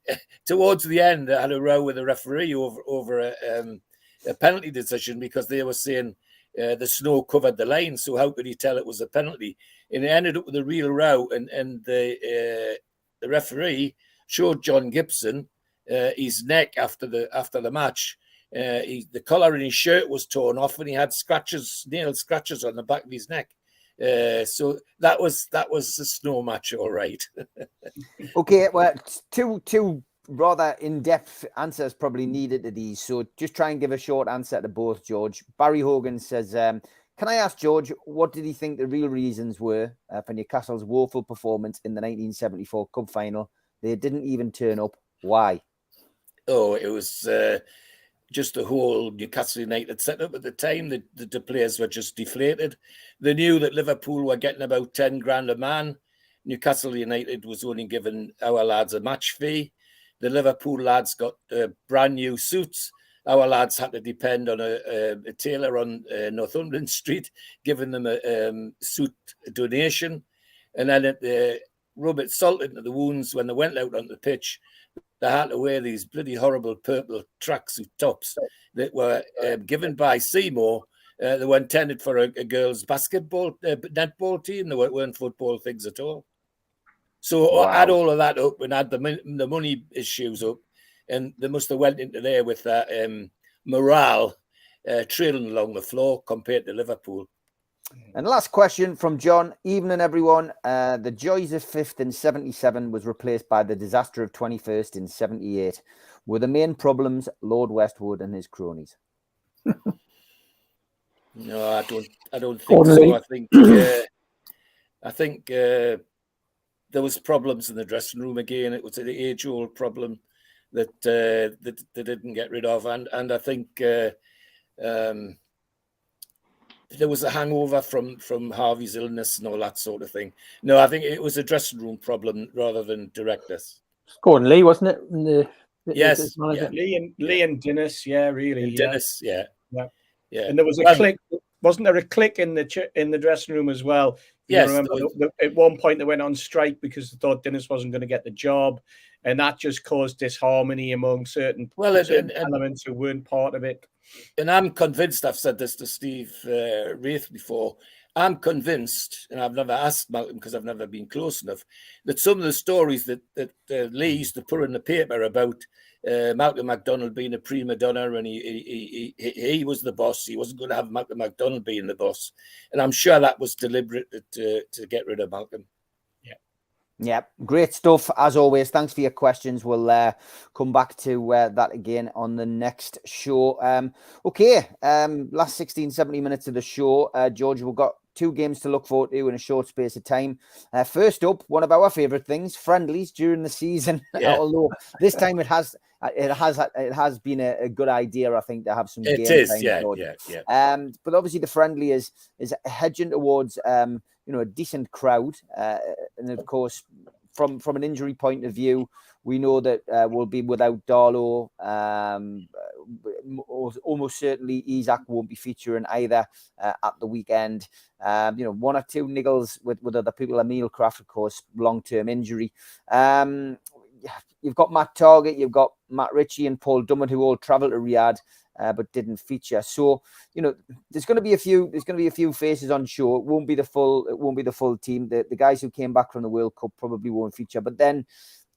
D: towards the end, I had a row with the referee over a penalty decision, because they were saying the snow covered the line, so how could he tell it was a penalty? And it ended up with a real row, and the referee showed John Gibson his neck after the match. The collar in his shirt was torn off, and he had nail scratches on the back of his neck. So that was a snow match, all right.
B: Okay, well, two rather in-depth answers probably needed to these, so just try and give a short answer to both, George. Barry Hogan says, can I ask George, what did he think the real reasons were for Newcastle's woeful performance in the 1974 Cup final? They didn't even turn up. Why?
D: Oh, it was just the whole Newcastle United setup at the time. The players were just deflated. They knew that Liverpool were getting about 10 grand a man. Newcastle United was only giving our lads a match fee. The Liverpool lads got brand new suits. Our lads had to depend on a tailor on Northumberland Street, giving them a suit donation. And then rub it salt into the wounds when they went out on the pitch. They had to wear these bloody horrible purple tracksuit tops that were given by Seymour. They were intended for a girls' basketball, netball team. They weren't football things at all. So
B: Wow.
D: add all of that up and add the money issues up, and they must have went into there with that morale trailing along the floor compared to Liverpool.
B: And last question from John. Evening, everyone. The joys of 5th in 77 was replaced by the disaster of 21st in 78. Were the main problems Lord Westwood and his cronies?
D: No, I don't think so. I think there was problems in the dressing room again. It was an age-old problem that they didn't get rid of, and I think there was a hangover from Harvey's illness and all that sort of thing. No, I think it was a dressing room problem rather than directors.
E: Gordon Lee, wasn't it?
D: Yes,
C: yeah. Lee and Dennis, yeah, really.
D: And Dennis, yeah.
C: And there was a click. Wasn't there a click in the dressing room as well?
D: Yes.
C: Remember, at one point they went on strike because they thought Dennis wasn't going to get the job, and that just caused disharmony among certain elements who weren't part of it.
D: And I'm convinced, I've said this to Steve Wraith before, I'm convinced, and I've never asked Malcolm because I've never been close enough, that some of the stories that Lee used to put in the paper about Malcolm MacDonald being a prima donna and he was the boss, he wasn't going to have Malcolm MacDonald being the boss. And I'm sure that was deliberate to get rid of Malcolm.
B: Yeah, great stuff as always. Thanks for your questions. We'll come back to that again on the next show. Last 16, 70 minutes of the show. George, we've got 2 games to look forward to in a short space of time. First up, one of our favourite things, friendlies during the season.
D: Yeah.
B: Although this time it has been a good idea, I think, to have some game time.
D: Yeah.
B: But obviously the friendly is hedging towards a decent crowd, and of course from an injury point of view, we know that we'll be without Darlow. Almost certainly Isaac won't be featuring either at the weekend. 1 or 2 niggles with other people. Emil Kraft, of course, long-term injury. You've got Matt Targett, you've got Matt Ritchie and Paul Dummett, who all travelled to Riyadh but didn't feature. So there's going to be a few faces on show. It won't be the full team. The guys who came back from the World Cup probably won't feature. But then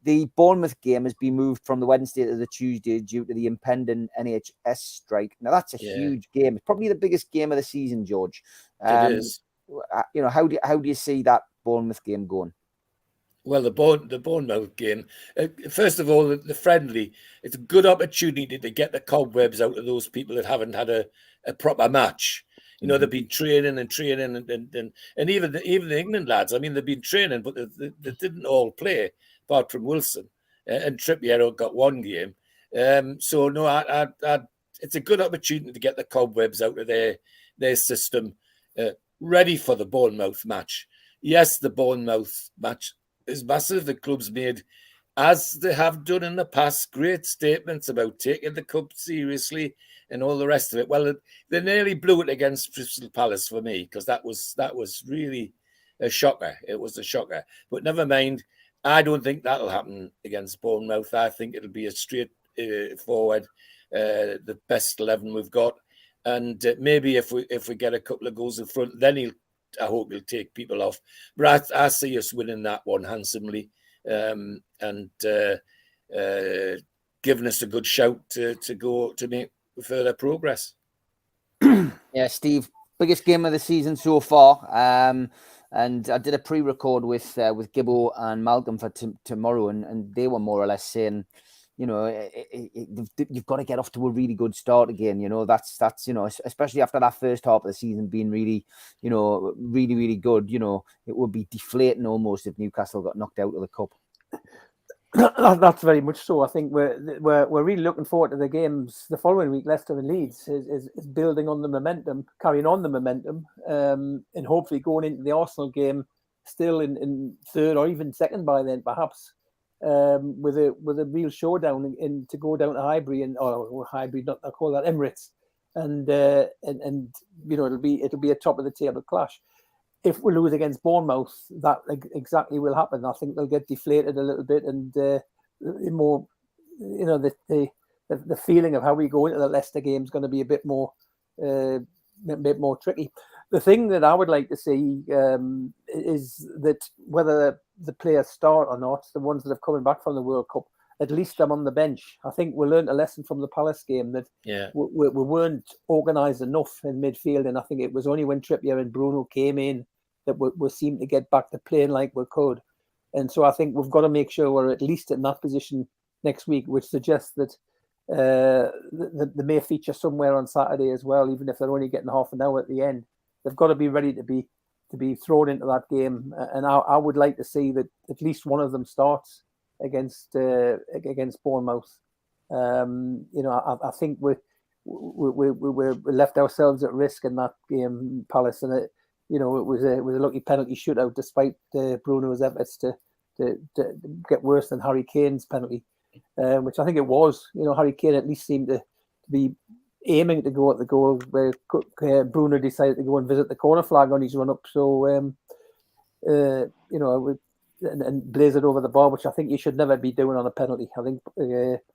B: the Bournemouth game has been moved from the Wednesday to the Tuesday due to the impending NHS strike. Now that's a huge game. It's probably the biggest game of the season, George.
D: It is.
B: How do you see that Bournemouth game going?
D: Well, the Bournemouth game, first of all, the friendly, it's a good opportunity to get the cobwebs out of those people that haven't had a proper match. You know, they've been training and even the England lads, I mean, they've been training, but they didn't all play, apart from Wilson. And Trippier got one game. So, no, it's a good opportunity to get the cobwebs out of their system, ready for the Bournemouth match. Yes, the Bournemouth match is massive. The club's made, as they have done in the past, great statements about taking the cup seriously and all the rest of it. Well, they nearly blew it against Crystal Palace for me, because that was really a shocker. It was a shocker. But never mind. I don't think that'll happen against Bournemouth. I think it'll be a straight forward, the best 11 we've got. And maybe if we get a couple of goals in front, then I hope he'll take people off. But I see us winning that one handsomely, and giving us a good shout to go to make further progress.
B: Yeah, Steve, biggest game of the season so far. And I did a pre-record with Gibbo and Malcolm for tomorrow, and they were more or less saying, you know, you've got to get off to a really good start again. You know, that's you know, especially after that first half of the season being really, you know, really good. You know, it would be deflating almost if Newcastle got knocked out of the cup.
E: That's very much so. I think we're really looking forward to the games the following week. Leicester and Leeds is building on the momentum, carrying on the momentum, and hopefully going into the Arsenal game still in third or even second by then, perhaps, with a real showdown to go down to Highbury not I call that Emirates, and you know it'll be a top of the table clash. If we lose against Bournemouth, that exactly will happen. I think they'll get deflated a little bit, and more, you know, the feeling of how we go into the Leicester game is going to be a bit more tricky. The thing that I would like to see is that whether the players start or not, the ones that have coming back from the World Cup, at least I'm on the bench. I think we learned a lesson from the Palace game that we weren't organised enough in midfield, and I think it was only when Trippier and Bruno came in that we seemed to get back to playing like we could. And so I think we've got to make sure we're at least in that position next week, which suggests that they may feature somewhere on Saturday as well, even if they're only getting half an hour at the end. They've got to be ready to be thrown into that game, and I would like to see that at least one of them starts against Bournemouth. You know, I think we left ourselves at risk in that game, Palace, and it was a lucky penalty shootout, despite Bruno's efforts to get worse than Harry Kane's penalty, which I think it was. You know, Harry Kane at least seemed to be aiming to go at the goal, where Bruno decided to go and visit the corner flag on his run up. So, you know, and blaze it over the bar, which I think you should never be doing on a penalty. I think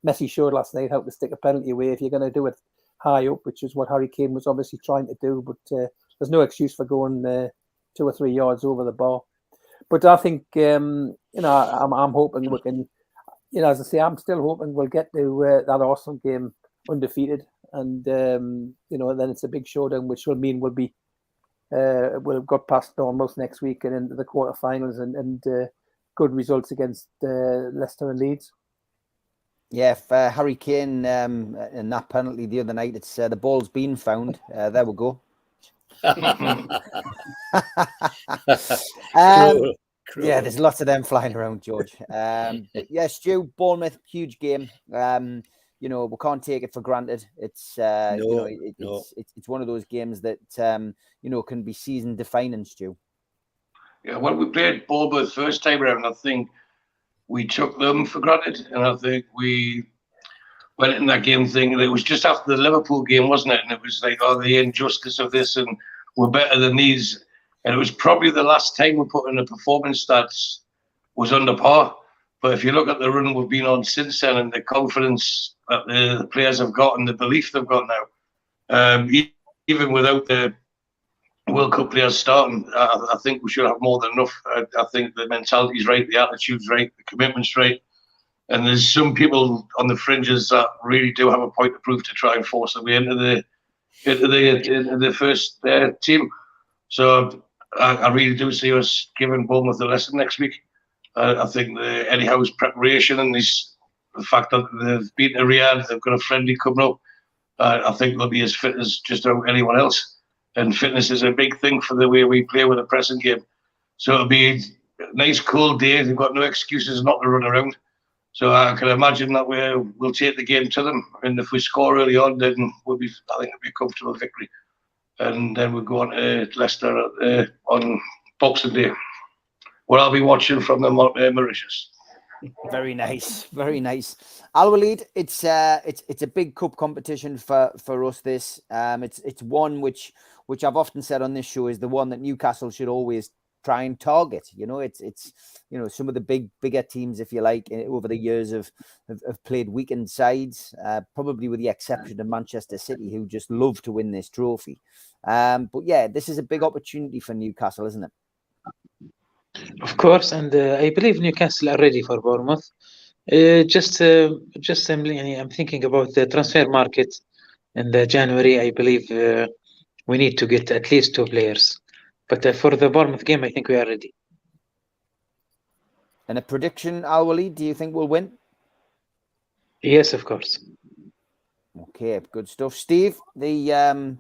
E: Messi showed last night how to stick a penalty away if you're going to do it high up, which is what Harry Kane was obviously trying to do. But there's no excuse for going 2 or 3 yards over the bar. But I think, you know, I'm hoping we can, you know, as I say, I'm still hoping we'll get to that Arsenal game undefeated. And, you know, then it's a big showdown, which will mean we'll have got past Bournemouth next week and into the quarterfinals and good results against Leicester and Leeds.
B: Yeah, if Harry Kane in that penalty the other night, it's the ball's been found. There we go.
D: Cruel.
B: Yeah, there's lots of them flying around, George. Yeah, Stu, Bournemouth, huge game. You know, we can't take it for granted. It's it's one of those games that you know, can be season defining, Stu.
F: Yeah, when we played Bournemouth first time around, I think we took them for granted, and I think we went in that game thinking it was just after the Liverpool game, wasn't it? And it was like, oh, the injustice of this, and we're better than these. And it was probably the last time we put in a performance that was under par. But if you look at the run we've been on since then, and the confidence that the players have got and the belief they've got now, even without the World Cup players starting, I think we should have more than enough. I think the mentality's right, the attitude's right, the commitment's right. And there's some people on the fringes that really do have a point to prove to try and force their way into the first team. So I really do see us giving Bournemouth a lesson next week. I think Eddie Howe's preparation and the fact that they've beaten Riyadh, they've got a friendly coming up. I think they'll be as fit as just about anyone else. And fitness is a big thing for the way we play with a pressing game. So it'll be a nice, cool day. They've got no excuses not to run around. So I can imagine that we'll take the game to them. And if we score early on, then I think it'll be a comfortable victory. And then we'll go on to Leicester on Boxing Day, where I'll be watching from the Mauritius.
B: Very nice, very nice. Al Walid, it's a big cup competition for us. This it's one which I've often said on this show is the one that Newcastle should always try and target. You know, it's some of the bigger teams, if you like, over the years have played weakened sides, probably with the exception of Manchester City, who just love to win this trophy. But yeah, this is a big opportunity for Newcastle, isn't it?
G: Of course, and I believe Newcastle are ready for Bournemouth. I'm thinking about the transfer market in the January. I believe we need to get at least 2 players. But for the Bournemouth game, I think we are ready.
B: And a prediction, Al Walid, do you think we'll win?
G: Yes, of course.
B: Okay, good stuff. Steve, the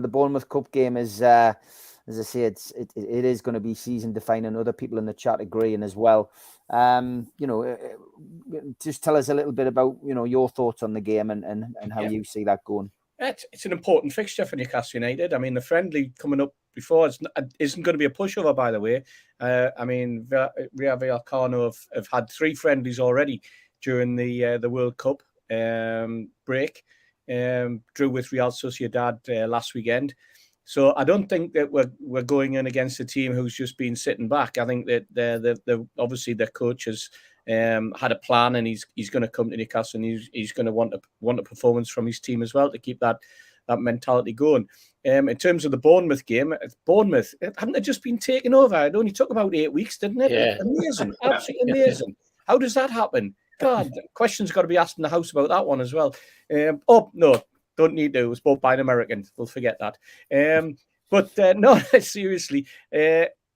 B: Bournemouth Cup game is, as I say, it is going to be season defining. Other people in the chat agreeing as well. Just tell us a little bit about your thoughts on the game and how you see that going.
C: It's an important fixture for Newcastle United. I mean, the friendly coming up before isn't going to be a pushover, by the way. I mean, Ria Vallecano have had 3 friendlies already during the World Cup break. Drew with Real Sociedad last weekend. So I don't think that we're going in against a team who's just been sitting back. I think that they're obviously their coach has had a plan, and he's going to come to Newcastle, and he's going to want a performance from his team as well to keep that mentality going. In terms of the Bournemouth game, Bournemouth, haven't they just been taken over? It only took about 8 weeks, didn't it?
D: Yeah.
C: Amazing, absolutely amazing. How does that happen? God, questions got to be asked in the house about that one as well. Oh no, don't need to. It was bought by an American. We'll forget that. No, seriously.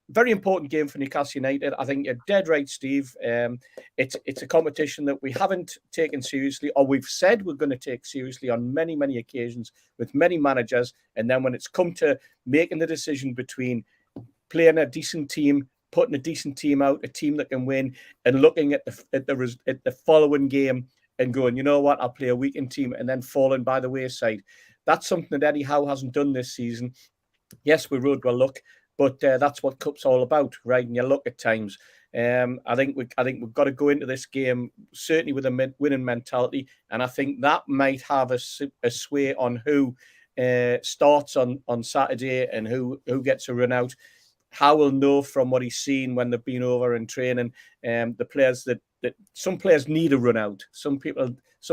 C: Very important game for Newcastle United. I think you're dead right, Steve. It's a competition that we haven't taken seriously, or we've said we're going to take seriously on many, many occasions with many managers. And then when it's come to making the decision between playing a decent team, putting a decent team out, a team that can win, and looking at the following game and going, you know what, I'll play a weakened team, and then falling by the wayside. That's something that Eddie Howe hasn't done this season. Yes, we rode well luck, but that's what Cup's all about, riding your luck at times. I think we've got to go into this game certainly with a winning mentality, and I think that might have a sway on who starts on Saturday and who gets a run out. Howe will know from what he's seen when they've been over in training. The players that some players need a run out. Some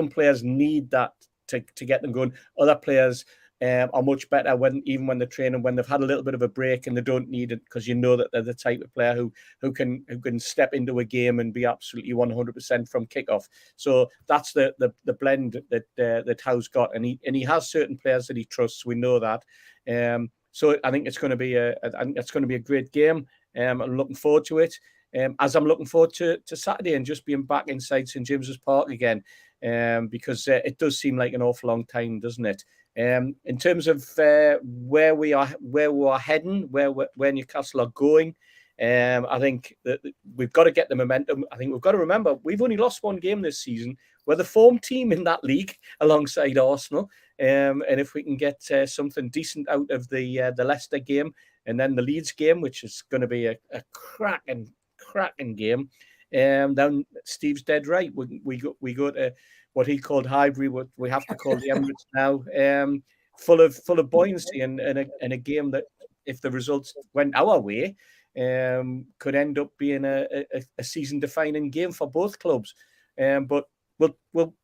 C: players need that to get them going. Other players are much better even when they're training, when they've had a little bit of a break and they don't need it, because you know that they're the type of player who can step into a game and be absolutely 100% from kickoff. So that's the blend that Howe's got, and he has certain players that he trusts. We know that. So I think it's going to be a great game. I'm looking forward to it. As I'm looking forward to Saturday and just being back inside St James's Park again, because it does seem like an awful long time, doesn't it? In terms of where we are heading, where Newcastle are going, I think that we've got to get the momentum. I think we've got to remember we've only lost 1 game this season. We're the form team in that league alongside Arsenal. And if we can get something decent out of the Leicester game and then the Leeds game, which is going to be a cracking game, then Steve's dead right. We go to what he called Highbury, what we have to call the Emirates now, full of buoyancy and a game that, if the results went our way, could end up being a season-defining game for both clubs. But we'll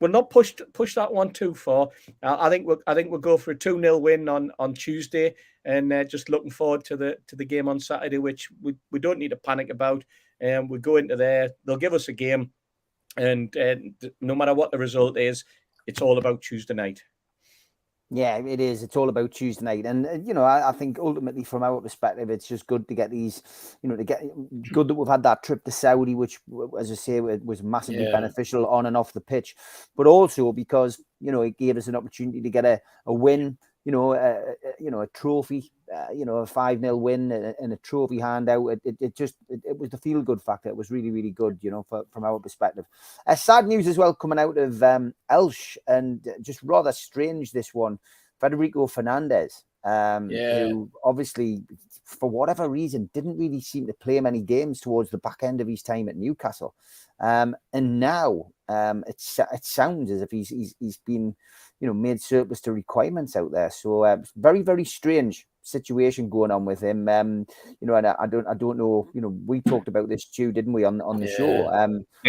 C: not push that one too far. I think we'll go for a 2-0 win on Tuesday, and just looking forward to the game on Saturday, which we don't need to panic about. We go into there, they'll give us a game, and no matter what the result is, it's all about Tuesday night.
B: Yeah, it is. It's all about Tuesday night, and I think ultimately, from our perspective, it's just good to get these. Good that we've had that trip to Saudi, which, as I say, was massively beneficial on and off the pitch, but also because it gave us an opportunity to get a win. A trophy. A 5-0 win and a trophy handout. It was the feel good factor. It was really, really good. From our perspective. Sad news as well coming out of Elche, and just rather strange this one. Federico Fernandez, who obviously, for whatever reason, didn't really seem to play many games towards the back end of his time at Newcastle, and now it sounds as if he's been made surplus to requirements out there. So very, very strange situation going on with him. And I don't know. We talked about this, Stu, didn't we, on the show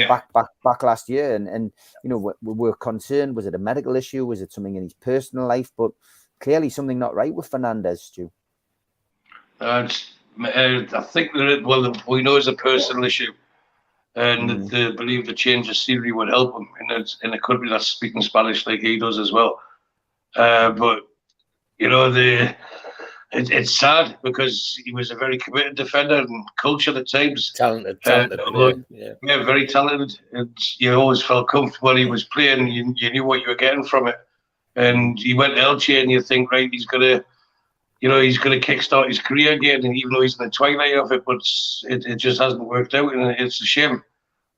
B: back last year? And we were concerned. Was it a medical issue? Was it something in his personal life? But clearly something not right with Fernandez, Stu.
F: I think that we know it's a personal issue, and they believe the change of scenery would help him in a country that's speaking Spanish like he does as well. But it's sad because he was a very committed defender and cultured at times.
D: Talented.
F: Very talented. And you always felt comfortable when he was playing. You knew what you were getting from it. And he went to Elche, and you think, right, he's gonna kickstart his career again. And even though he's in the twilight of it, but it just hasn't worked out, and it's a shame.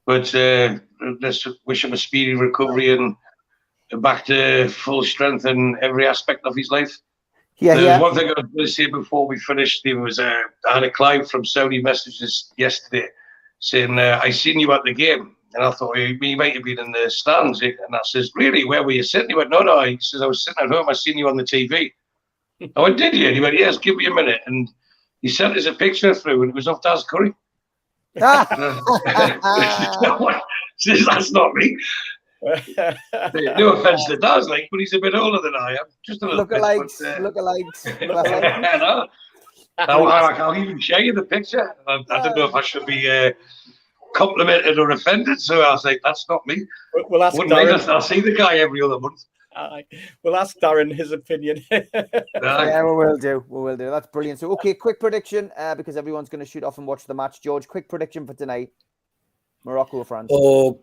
F: But let's wish him a speedy recovery and back to full strength in every aspect of his life. There's one thing I was going to say before we finished, Steve, was I had a client from Saudi messages yesterday saying, I seen you at the game. And I thought, you might have been in the stands. And I says, really, where were you sitting? He went, no. He says, I was sitting at home. I seen you on the TV. I went, did you? And he went, yes, give me a minute. And he sent us a picture through, and it was of Daz Curry. Says, that's not me. No offense to Daz, but he's a bit older than I am. Just a little
B: lookalikes.
F: I'll even show you the picture. I don't know if I should be complimented or offended, so I was like, that's not me.
C: We'll ask Darren.
F: I'll see the guy every other month.
C: We'll ask Darren his opinion.
B: Yeah, we will do. That's brilliant. So, okay, quick prediction, because everyone's going to shoot off and watch the match. George, quick prediction for tonight. Morocco or France?
D: Oh,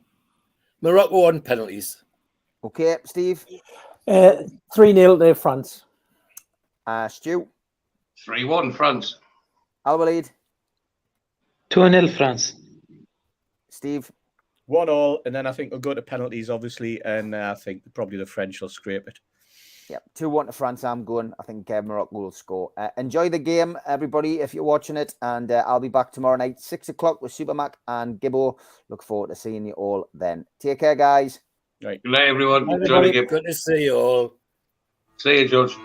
D: Morocco on penalties.
B: Okay, Steve?
E: 3-0 to France.
B: Stu?
F: 3-1 France.
B: Al-Walid?
G: 2-0 France.
B: Steve?
C: 1-1, and then I think we'll go to penalties, obviously, and I think probably the French will scrape it.
B: Yeah, 2-1 to France. I'm going. I think Morocco will score. Enjoy the game, everybody, if you're watching it. And I'll be back tomorrow night, 6 o'clock with Supermac and Gibbo. Look forward to seeing you all then. Take care, guys.
F: Right. Good night, everyone.
D: Good to see you all.
F: See you, George.